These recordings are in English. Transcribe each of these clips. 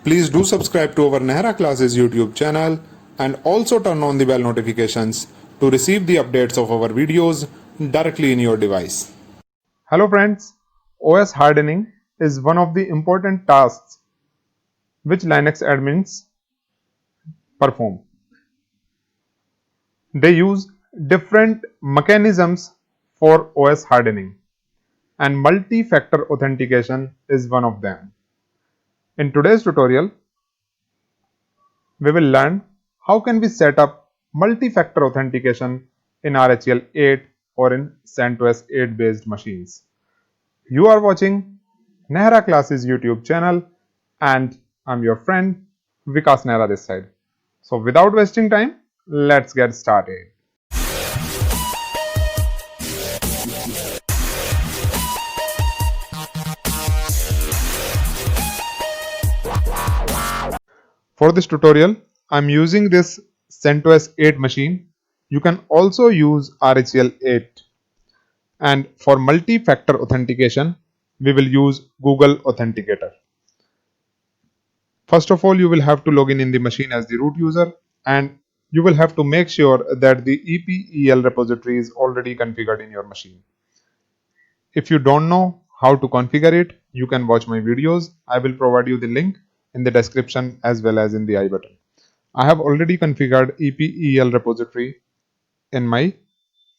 Please do subscribe to our Nehra Classes YouTube channel and also turn on the bell notifications to receive the updates of our videos directly in your device. Hello friends, OS hardening is one of the important tasks which Linux admins perform. They use different mechanisms for OS hardening, and multi-factor authentication is one of them. In today's tutorial, we will learn how can we set up multi-factor authentication in RHEL 8 or in CentOS 8 based machines. You are watching Nehra Classes YouTube channel and I'm your friend Vikas Nehra this side. So without wasting time, let's get started. For this tutorial, I'm using this CentOS 8 machine. You can also use RHEL 8. And for multi-factor authentication, we will use Google Authenticator. First of all, you will have to log in the machine as the root user, and you will have to make sure that the EPEL repository is already configured in your machine. If you don't know how to configure it, you can watch my videos. I will provide you the link in the description as well as in the I button. I have already configured EPEL repository in my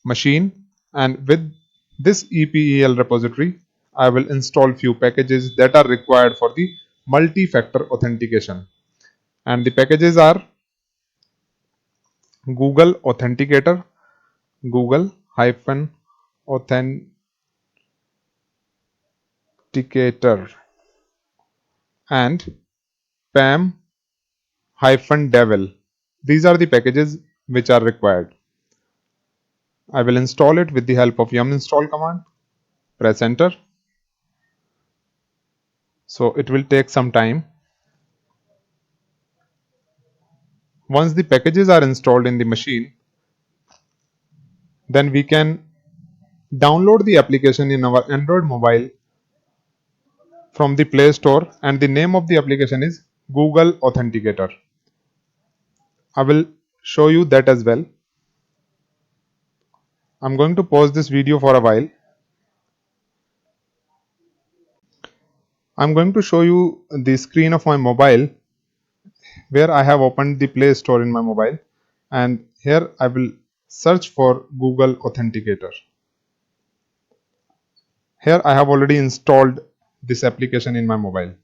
machine, and with this EPEL repository I will install few packages that are required for the multi-factor authentication, and the packages are Google Authenticator, Google-Authenticator, and PAM-Devil. These are the packages which are required. I will install it with the help of yum install command. Press enter. So it will take some time. Once the packages are installed in the machine, then we can download the application in our Android mobile from the Play Store, and the name of the application is Google Authenticator. I will show you that as well. I'm going to pause this video for a while. I'm going to show you the screen of my mobile where I have opened the Play Store in my mobile, and here I will search for Google Authenticator. Here I have already installed this application in my mobile.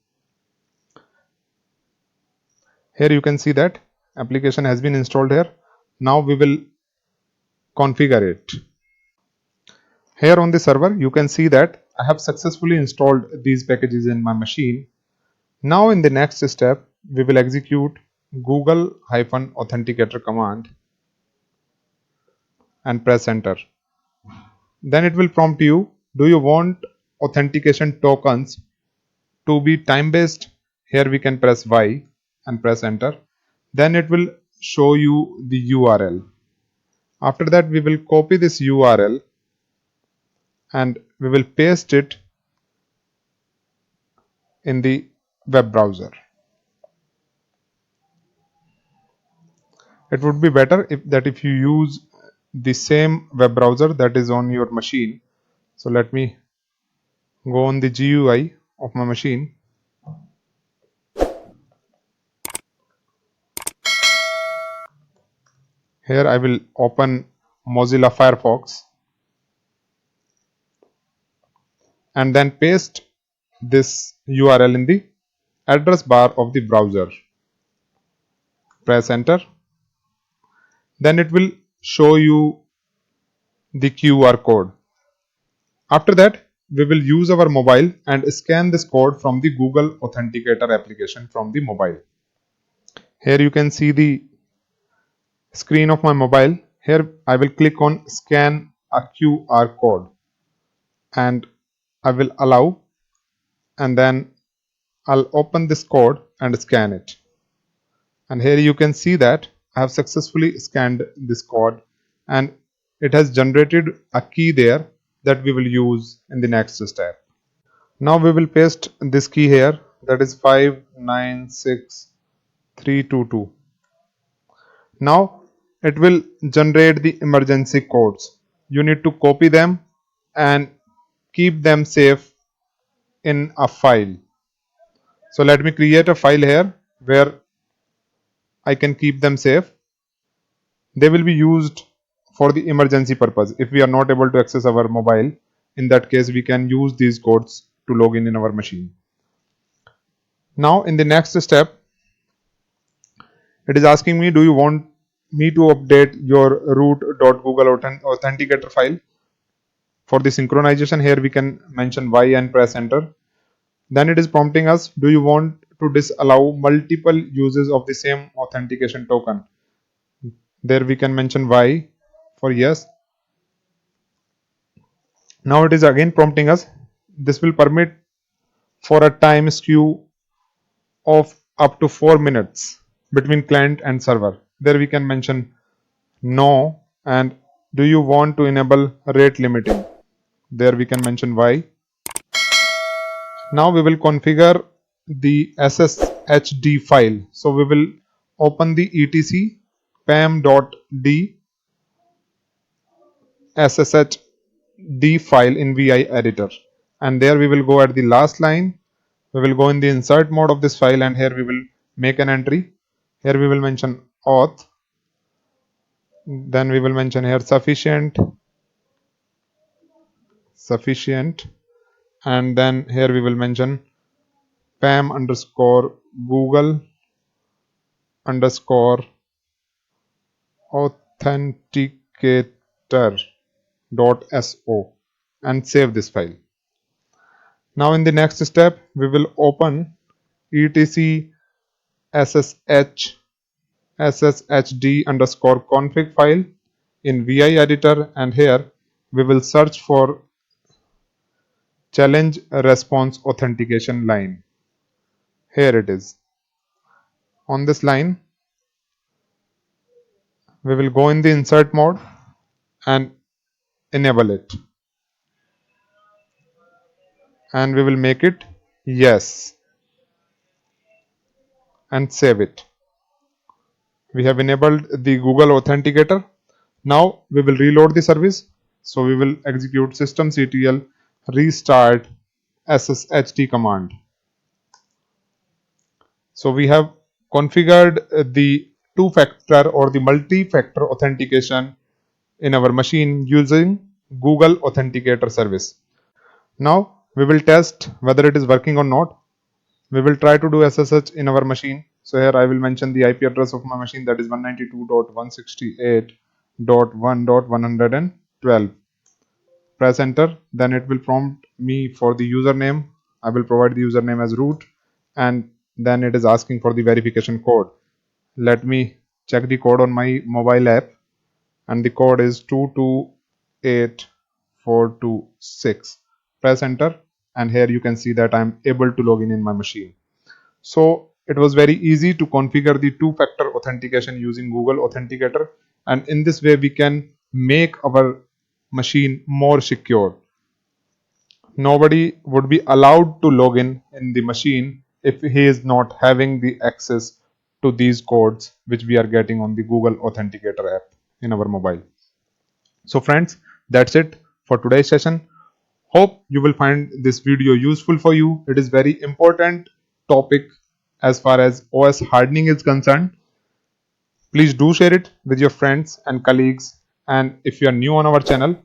Here you can see that application has been installed here. Now we will configure it. Here on the server you can see that I have successfully installed these packages in my machine. Now in the next step we will execute Google-Authenticator command and press enter. Then it will prompt you, do you want authentication tokens to be time based? Here we can press Y and press enter. Then it will show you the URL. After that we will copy this URL and we will paste it in the web browser. It would be better if you use the same web browser that is on your machine. So let me go on the GUI of my machine. Here I will open Mozilla Firefox and then paste this URL in the address bar of the browser. Press enter. Then it will show you the QR code. After that, we will use our mobile and scan this code from the Google Authenticator application from the mobile. Here you can see the screen of my mobile. Here I will click on scan a QR code and I will allow, and then I'll open this code and scan it. And here you can see that I have successfully scanned this code and it has generated a key there that we will use in the next step. Now we will paste this key here that is 596322. Now it will generate the emergency codes. You need to copy them and keep them safe in a file. So let me create a file here where I can keep them safe. They will be used for the emergency purpose. If we are not able to access our mobile, in that case we can use these codes to log in our machine. Now in the next step, it is asking me, do you want me to update your root.google authenticator file? For the synchronization, here we can mention Y and press enter. Then it is prompting us, do you want to disallow multiple uses of the same authentication token? There we can mention Y for yes. Now it is again prompting us, this will permit for a time skew of up to 4 minutes between client and server. There we can mention no, and do you want to enable rate limiting? There we can mention Y. Now we will configure the SSHD file. So we will open the etc pam.d SSHD file in VI editor, and there we will go at the last line. We will go in the insert mode of this file, and here we will make an entry. Here we will mention auth, then we will mention here sufficient, and then here we will mention pam underscore google underscore authenticator.so and save this file. Now in the next step, we will open etc sshd underscore config file in VI editor, and here we will search for challenge response authentication line. Here it is. On this line, we will go in the insert mode and enable it, and we will make it yes and save it. We have enabled the Google Authenticator. Now we will reload the service. So we will execute systemctl restart sshd command. So we have configured the two-factor or the multi-factor authentication in our machine using Google Authenticator service. Now we will test whether it is working or not. We will try to do SSH in our machine. So here I will mention the IP address of my machine, that is 192.168.1.112. Press enter, then it will prompt me for the username. I will provide the username as root, and then it is asking for the verification code. Let me check the code on my mobile app, and the code is 228426. Press enter, and here you can see that I am able to log in my machine. So it was very easy to configure the two-factor authentication using Google Authenticator, and in this way we can make our machine more secure. Nobody would be allowed to log in the machine if he is not having the access to these codes which we are getting on the Google Authenticator app in our mobile. So friends, that's it for today's session. Hope you will find this video useful for you. It is very important topic as far as OS hardening is concerned. Please do share it with your friends and colleagues, and if you are new on our channel,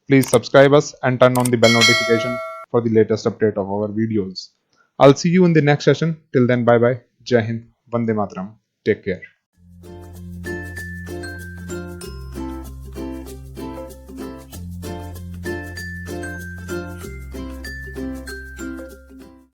please subscribe us and turn on the bell notification for the latest update of our videos. I'll see you in the next session. Till then, bye bye. Jai Hind. Vande Mataram. Take care.